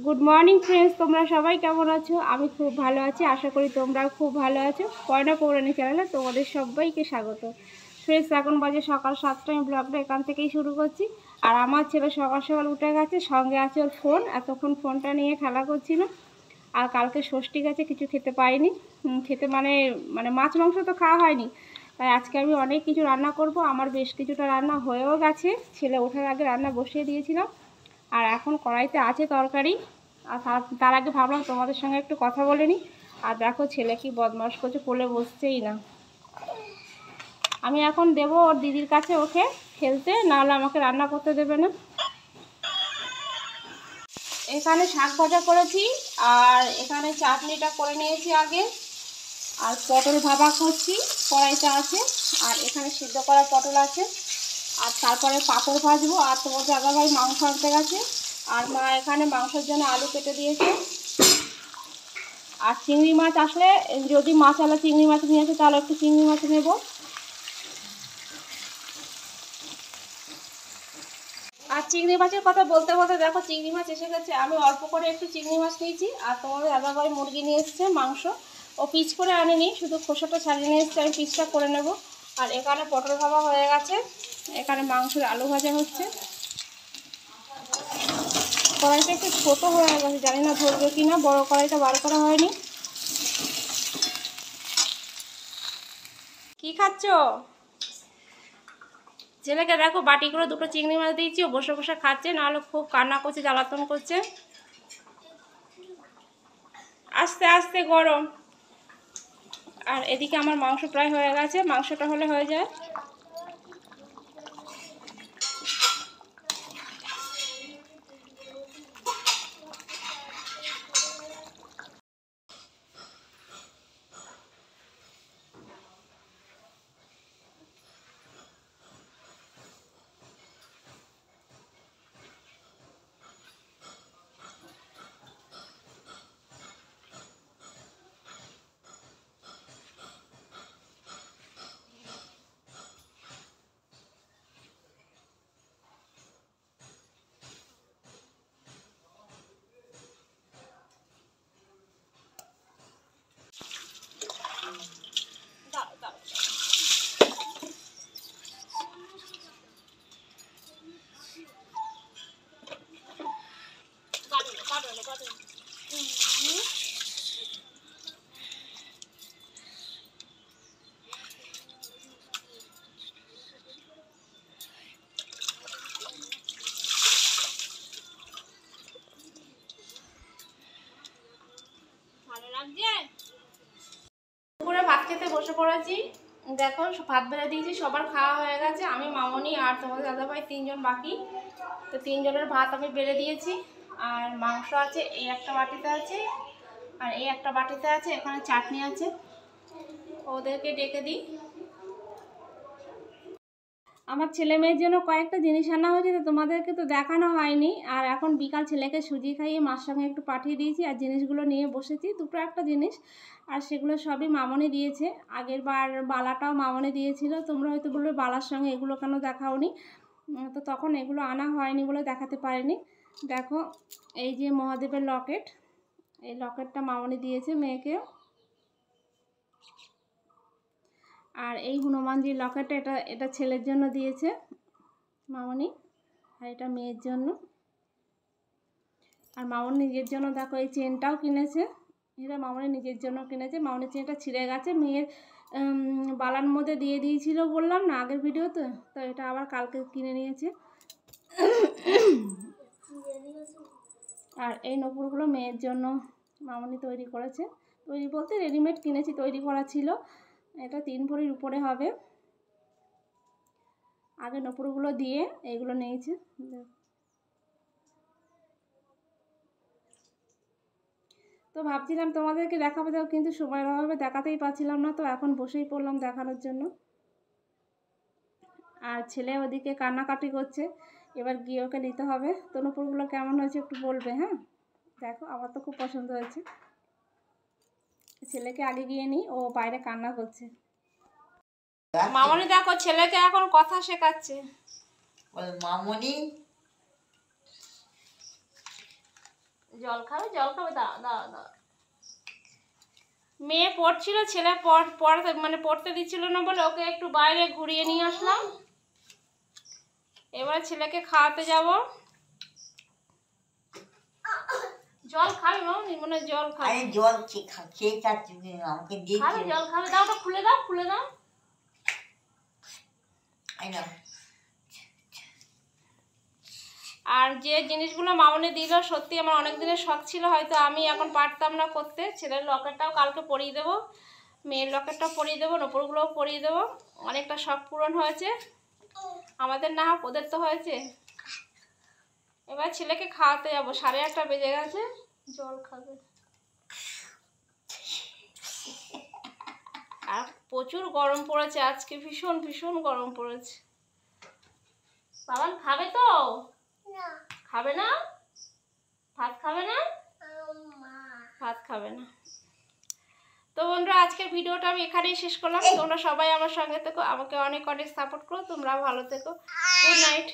Good morning friends, তোমরা সবাই কেমন আছো? আমি খুব ভালো আছি, আশা করি তোমরাও খুব ভালো আছো। পয়না পৌরাণী চ্যানেলে তোমাদের সবাইকে স্বাগত। ফ্রেন্ডস, এখন বাজে সকাল 7টায়, ব্লগটা এখান থেকেই শুরু করছি। আর আমার ছেলে সকাল সকাল উঠে গেছে, সঙ্গে আছে ওর ফোন। এতক্ষণ ফোনটা নিয়ে খেলা করছিল। আর কালকে ষষ্ঠী গেছে, কিছু খেতে পাইনি। খেতে মানে মাছ মাংস তো খাওয়া হয়নি, তাই আজকে আমি অনেক কিছু রান্না করব। আমার বেশ কিছুটা রান্না হয়েও গেছে, ছেলে ওঠার আগে রান্না বসিয়ে দিয়েছিলাম। আর এখন কড়াইতে আছে তরকারি। আর তার আগে ভাবলাম তোমাদের সঙ্গে একটু কথা বলে নিই। আর দেখো ছেলে কি বদমাশ করছে, কোলে বসছেই না। আমি এখন দেবো ওর দিদির কাছে ওকে খেলতে, নাহলে আমাকে রান্না করতে দেবে না। এখানে শাক ভাজা করেছি, আর এখানে চাটনিটা করে নিয়েছি আগে। আর পটল ভাপা করছি, কড়াইতে আছে। আর এখানে সিদ্ধ করা পটল আছে। আর তারপরে পাঁপড় ভাজবো। আর তোমার দাদাভাই মাংস আনতে গেছে। আর মা এখানে মাংসের জন্য আলু কেটে দিয়েছে। আর চিংড়ি মাছ আসলে, যদি মাছওয়ালা চিংড়ি মাছ নিয়ে আসে তাহলে একটু চিংড়ি মাছ নেব। আর চিংড়ি মাছের কথা বলতে বলতে দেখো চিংড়ি মাছ এসে গেছে। আমি অল্প করে একটু চিংড়ি মাছ নিয়েছি। আর তোমাদের দাদাভাই মুরগি নিয়ে এসছে মাংস। ও পিস করে আনেনি, শুধু খোসাটা ছাড়িয়ে নিয়ে এসছে। আমি পিসটা করে নেব। আর এখানে পটল ভাজা হয়ে গেছে, এখানে মাংসের আলু ভাজা হচ্ছে। কড়াইটা একটু ছোটো হয়ে গেছে, জানি না ধরবে কি না, বড়ো কড়াইটা বার করা হয়নি। কি খাচ্ছ? ছেলেকে দেখো বাটি করে দুটো চিংড়ি মাছ দিয়েছি, ও বসে বসে খাচ্ছে, নাহলে খুব কান্না করছে, জ্বালাতন করছে। আস্তে আস্তে গরম। আর এদিকে আমার মাংস প্রায় হয়ে গেছে, মাংসটা হলে হয়ে যায়। দুপুরে ভাত খেতে বসে পড়েছি। দেখো ভাত বেড়ে দিয়েছি, সবার খাওয়া হয়ে গেছে। আমি, মামনি আর তোমাদের দাদাভাই তিনজন বাকি। তো তিনজনের ভাত আমি বেড়ে দিয়েছি। আর মাংস আছে, এই একটা বাটিতে আছে, আর এই একটা বাটিতে আছে। এখানে চাটনি আছে, ওদেরকে ডেকে দিই। আমার ছেলে মেয়ের জন্য কয়েকটা জিনিস আনা হয়েছে, তো তোমাদেরকে তো দেখানো হয়নি। আর এখন বিকাল ছেলেকে সুজি খাইয়ে মার সঙ্গে একটু পাঠিয়ে দিয়েছি, আর জিনিসগুলো নিয়ে বসেছি। দুটো একটা জিনিস, আর সেগুলো সবই মামনি দিয়েছে। আগের বার বালাটাও মামনি দিয়েছিল। তোমরা হয়তো বলবে বালার সঙ্গে এগুলো কেন দেখাওনি, তো তখন এগুলো আনা হয়নি বলে দেখাতে পারিনি। দেখো, এই যে মহাদেবের লকেট, এই লকেটটা মামনি দিয়েছে মেয়েকে। আর এই হনুমানজির লকেটটা, এটা ছেলের জন্য দিয়েছে মামনি, আর এটা মেয়ের জন্য। আর মামনি নিজের জন্য দেখো এই চেনটাও কিনেছে, এটা মামনি নিজের জন্য কিনেছে। মামনির চেনটা ছিঁড়ে গেছে, মেয়ের বালার মধ্যে দিয়ে দিয়েছিল বললাম না আগের ভিডিওতে, তো এটা আবার কালকে কিনে নিয়েছে। আর এই নপুরগুলো মেয়ের জন্য মামনি তৈরি করেছে। তৈরি বলতে রেডিমেড কিনেছি, তৈরি করা ছিল। এটা 3 ভরির উপরে হবে। আগে নপুরগুলো দিয়ে এইগুলো নিয়েছে। তো ভাবছিলাম তোমাদেরকে দেখাবো, কিন্তু সময়ের অভাবে দেখাতেই পারছিলাম না, তো এখন বসেই পড়লাম দেখানোর জন্য। আর ছেলে ওদিকে কান্নাকাটি করছে, এবার গিয়ে ওকে নিতে হবে। তো নপুরগুলো কেমন হয়েছে একটু বলবে, হ্যাঁ? দেখো, আমার তো খুব পছন্দ হয়েছে। ছেলেকে আগে গিয়ে নিই, ও বাইরে কান্না করছে। মামনি দেখো ছেলেকে এখন কথা শেখাচ্ছে। মামনি জল খাবে, জল খাবে, দাঁড়া দাঁড়া দাঁড়া। মেয়ে পড়ছিল, ছেলে পড়তে মানে পড়তে দিচ্ছিল না বলে ওকে একটু বাইরে ঘুরিয়ে নিয়ে আসলাম। এবার ছেলেকে খাওয়াতে যাব। জল খাবে মামনি, মনে জল খাবে। আরে জল খেয়ে যাচ্ছি, আমাকে দিয়ে খাবে, জল খাবে, দাও ওটা খুলে দাও, খুলে দাও। আর যে জিনিসগুলো মামনি দিল সত্যি আমার অনেক দিনের শখ ছিল, হয়তো আমি এখন পারতাম না করতে। ছেলের লকেটটাও কালকে পরিয়ে দেবো, মেয়ের লকেটটাও পরিয়ে দেবো, নপুরগুলোও পরিয়ে দেবো। অনেকটা শখ পূরণ হয়েছে আমাদের, না হোক ওদের তো হয়েছে। এবার ছেলেকে খাওয়াতে যাবো, 1:30 বেজে গেছে। জল খাবে। আর প্রচুর গরম পড়েছে আজকে, ভীষণ ভীষণ গরম পড়েছে। বাবান খাবে তো? খাবে না? ভাত খাবে না? ভাত খাবে না। তো বন্ধুরা, আজকের ভিডিওটা আমি এখানেই শেষ করলাম। তোমরা সবাই আমার সঙ্গে থেকো, আমাকে অনেক অনেক সাপোর্ট করো। তোমরা ভালো থেকো। Good night.